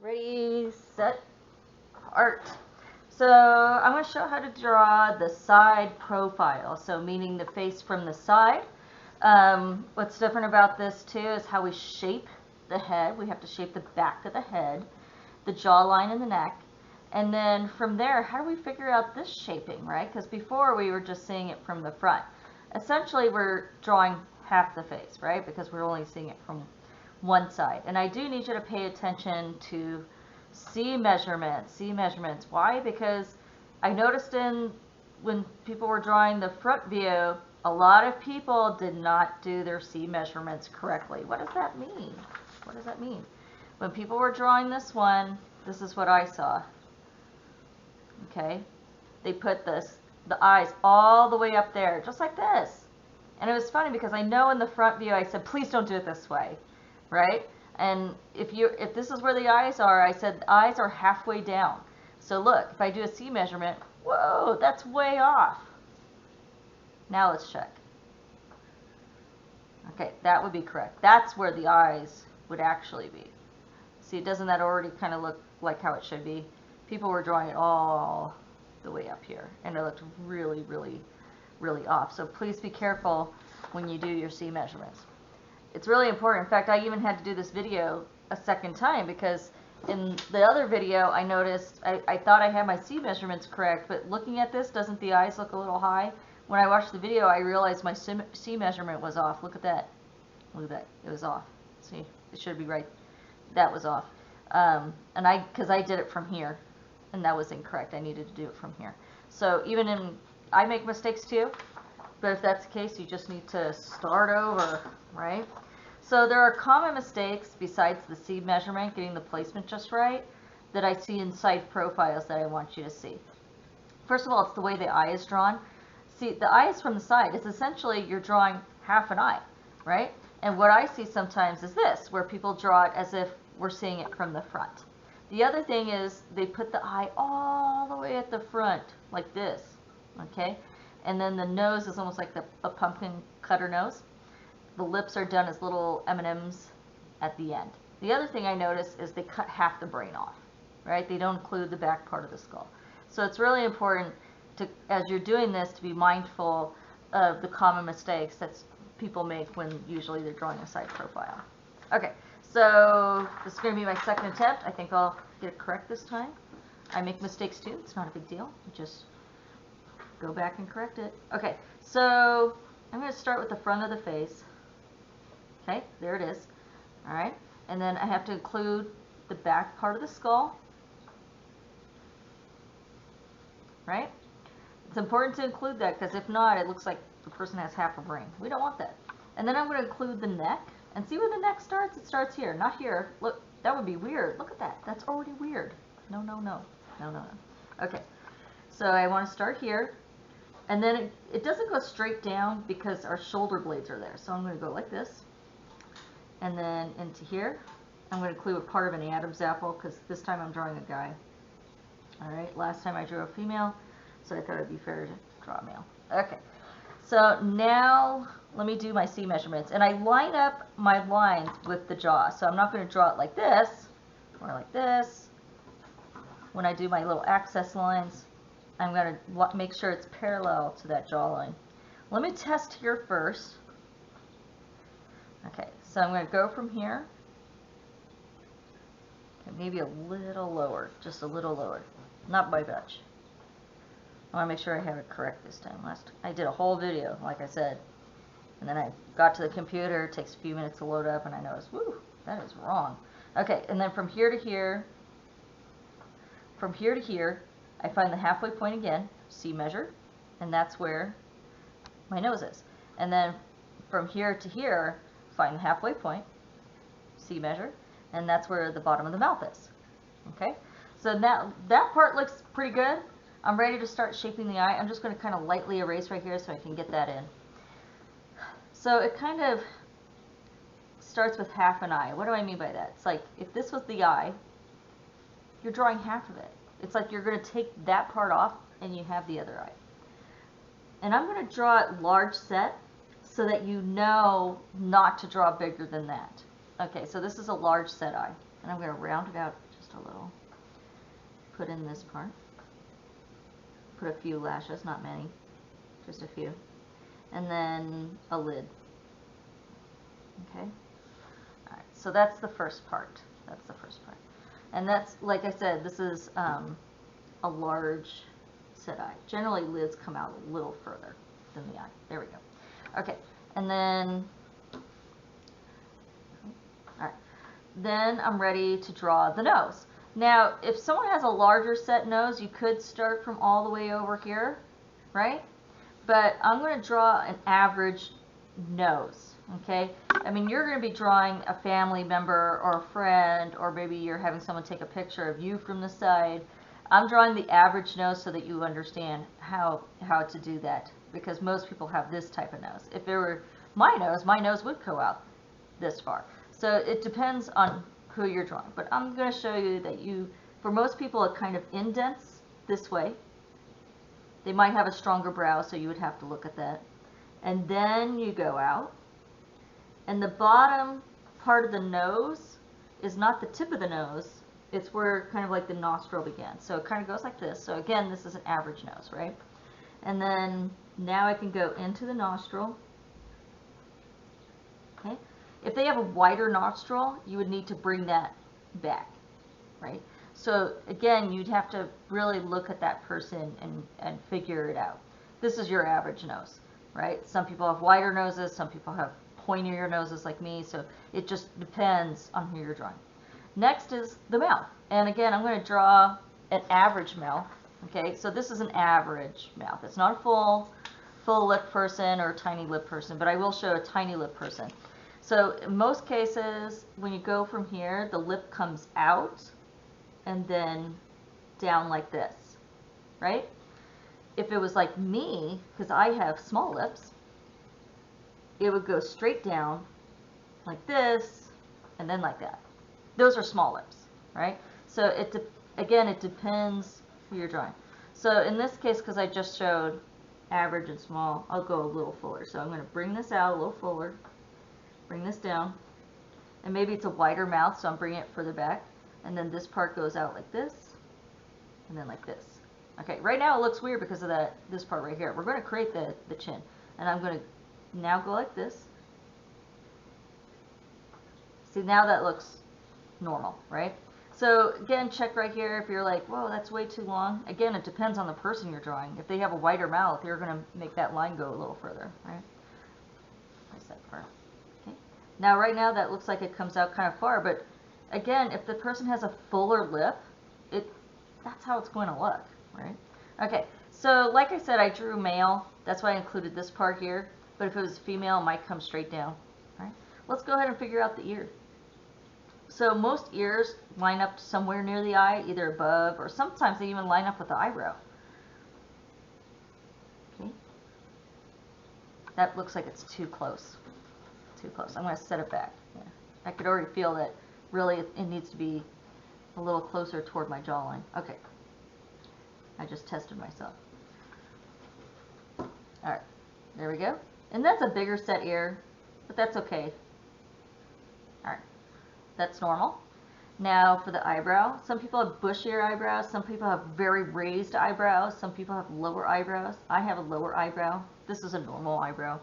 Ready, set, art. So I'm going to show how to draw the side profile, so meaning the face from the side. What's different about this too is how we shape the head. We have to shape the back of the head, the jawline and the neck. And then from there, how do we figure out this shaping, right? Because before we were just seeing it from the front. Essentially, we're drawing half the face, right? Because we're only seeing it from one side. And I do need you to pay attention to C measurements. Why? Because I noticed when people were drawing the front view, a lot of people did not do their C measurements correctly. What does that mean? What does that mean? When people were drawing this one, this is what I saw. Okay? They put the eyes all the way up there, just like this. And it was funny because I know in the front view I said, please don't do it this way, right? And if this is where the eyes are, I said the eyes are halfway down. So look, if I do a C measurement, whoa, that's way off. Now let's check. Okay, that would be correct. That's where the eyes would actually be. See, doesn't that already kind of look like how it should be? People were drawing it all the way up here, and it looked really, really, really off. So please be careful when you do your C measurements. It's really important. In fact, I even had to do this video a second time because in the other video I noticed I thought I had my C measurements correct, but looking at this, doesn't the eyes look a little high? When I watched the video, I realized my C measurement was off. Look at that. Look at that. It was off. See, it should be right. That was off. And because I did it from here, and that was incorrect. I needed to do it from here. So I make mistakes too, but if that's the case, you just need to start over, right? So there are common mistakes besides the C measurement, getting the placement just right, that I see in side profiles that I want you to see. First of all, it's the way the eye is drawn. See, the eye is from the side. It's essentially you're drawing half an eye, right? And what I see sometimes is this, where people draw it as if we're seeing it from the front. The other thing is they put the eye all the way at the front, like this, okay? And then the nose is almost like a pumpkin cutter nose. The lips are done as little M&Ms at the end. The other thing I notice is they cut half the brain off, right? They don't include the back part of the skull. So it's really important to, as you're doing this, to be mindful of the common mistakes that people make when usually they're drawing a side profile. Okay, so this is going to be my second attempt. I think I'll get it correct this time. I make mistakes too. It's not a big deal. Just go back and correct it. Okay, so I'm going to start with the front of the face. Okay, there it is. All right, and then I have to include the back part of the skull. Right? It's important to include that because if not, it looks like the person has half a brain. We don't want that. And then I'm going to include the neck. And see where the neck starts? It starts here, not here. Look, that would be weird. Look at that. That's already weird. No, no, no. No, no, no. Okay. So I want to start here. And then it doesn't go straight down because our shoulder blades are there. So I'm going to go like this. And then into here. I'm going to include a part of an Adam's apple because this time I'm drawing a guy. All right. Last time I drew a female. So I thought it'd be fair to draw a male. Okay. So now let me do my C measurements. And I line up my lines with the jaw. So I'm not going to draw it like this or like this. When I do my little access lines, I'm going to make sure it's parallel to that jawline. Let me test here first. Okay, so I'm going to go from here. Okay, maybe a little lower, just a little lower. Not by much. I want to make sure I have it correct this time. I did a whole video, like I said, and then I got to the computer. It takes a few minutes to load up, and I noticed, whoo, that is wrong. Okay, and then from here to here, I find the halfway point again, C measure, and that's where my nose is. And then from here to here, find the halfway point, C measure, and that's where the bottom of the mouth is. Okay, so now that part looks pretty good. I'm ready to start shaping the eye. I'm just going to kind of lightly erase right here so I can get that in. So it kind of starts with half an eye. What do I mean by that? It's like if this was the eye, you're drawing half of it. It's like you're going to take that part off and you have the other eye. And I'm going to draw it large set so that you know not to draw bigger than that. Okay, so this is a large set eye. And I'm going to round it out just just a little. Put in this part. Put a few lashes, not many, just a few. And then a lid. Okay? Alright, so that's the first part. That's the first part. And that's, like I said, this is a large set eye. Generally, lids come out a little further than the eye. There we go. Okay, and then, alright, then I'm ready to draw the nose. Now, if someone has a larger set nose, you could start from all the way over here, right? But I'm going to draw an average nose, okay? I mean, you're going to be drawing a family member or a friend, or maybe you're having someone take a picture of you from the side. I'm drawing the average nose so that you understand how to do that, because most people have this type of nose. If it were my nose would go out this far. So it depends on who you're drawing. But I'm going to show you that for most people, it kind of indents this way. They might have a stronger brow, so you would have to look at that. And then you go out. And the bottom part of the nose is not the tip of the nose. It's where kind of like the nostril begins. So it kind of goes like this. So again, this is an average nose, right? And then now I can go into the nostril. Okay. If they have a wider nostril, you would need to bring that back, right? So again, you'd have to really look at that person and figure it out. This is your average nose, right? Some people have wider noses, some people have pointier noses like me, so it just depends on who you're drawing. Next is the mouth. And again, I'm going to draw an average mouth, okay? So this is an average mouth. It's not a full lip person or a tiny lip person, but I will show a tiny lip person. So in most cases, when you go from here, the lip comes out and then down like this, right? If it was like me, because I have small lips, it would go straight down like this and then like that. Those are small lips, right? So again, it depends who you're drawing. So in this case, because I just showed average and small, I'll go a little fuller. So I'm going to bring this out a little fuller. Bring this down, and maybe it's a wider mouth, so I'm bringing it further back, and then this part goes out like this, and then like this. Okay, right now it looks weird because of this part right here. We're going to create the chin, and I'm going to now go like this. See, now that looks normal, right? So again, check right here if you're like, whoa, that's way too long. Again, it depends on the person you're drawing. If they have a wider mouth, you're going to make that line go a little further, right? There's that part. Now, right now, that looks like it comes out kind of far, but again, if the person has a fuller lip, that's how it's going to look, right? Okay, so like I said, I drew male. That's why I included this part here, but if it was female, it might come straight down, right? Let's go ahead and figure out the ear. So most ears line up somewhere near the eye, either above, or sometimes they even line up with the eyebrow. Okay, that looks like it's too close. Too close. I'm going to set it back. Yeah. I could already feel that really it needs to be a little closer toward my jawline. Okay. I just tested myself. Alright. There we go. And that's a bigger set ear, but that's okay. Alright. That's normal. Now for the eyebrow. Some people have bushier eyebrows. Some people have very raised eyebrows. Some people have lower eyebrows. I have a lower eyebrow. This is a normal eyebrow.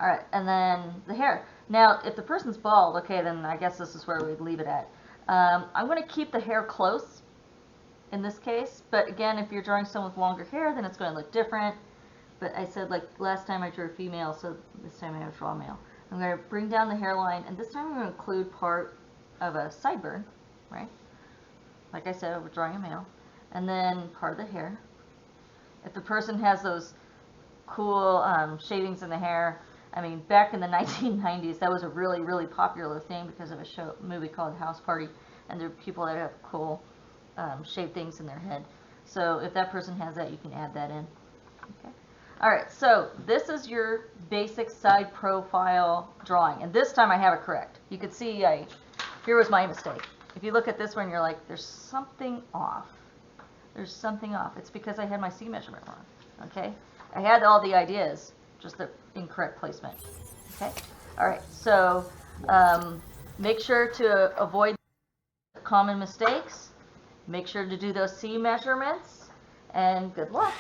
All right, and then the hair. Now, if the person's bald, okay, then I guess this is where we'd leave it at. I'm going to keep the hair close in this case, but again, if you're drawing someone with longer hair, then it's going to look different. But I said, like last time I drew a female, so this time I'm going to draw a male. I'm going to bring down the hairline, and this time I'm going to include part of a sideburn, right? Like I said, we're drawing a male. And then part of the hair. If the person has those cool shavings in the hair, I mean, back in the 1990s, that was a really, really popular thing because of a movie called House Party, and there are people that have cool shaved things in their head. So if that person has that, you can add that in. Okay. All right, so this is your basic side profile drawing, and this time I have it correct. You can see here was my mistake. If you look at this one, you're like, there's something off. There's something off. It's because I had my C measurement wrong. Okay, I had all the ideas, just the incorrect placement. Okay, all right, so make sure to avoid common mistakes. make sure to do those C measurements, and good luck.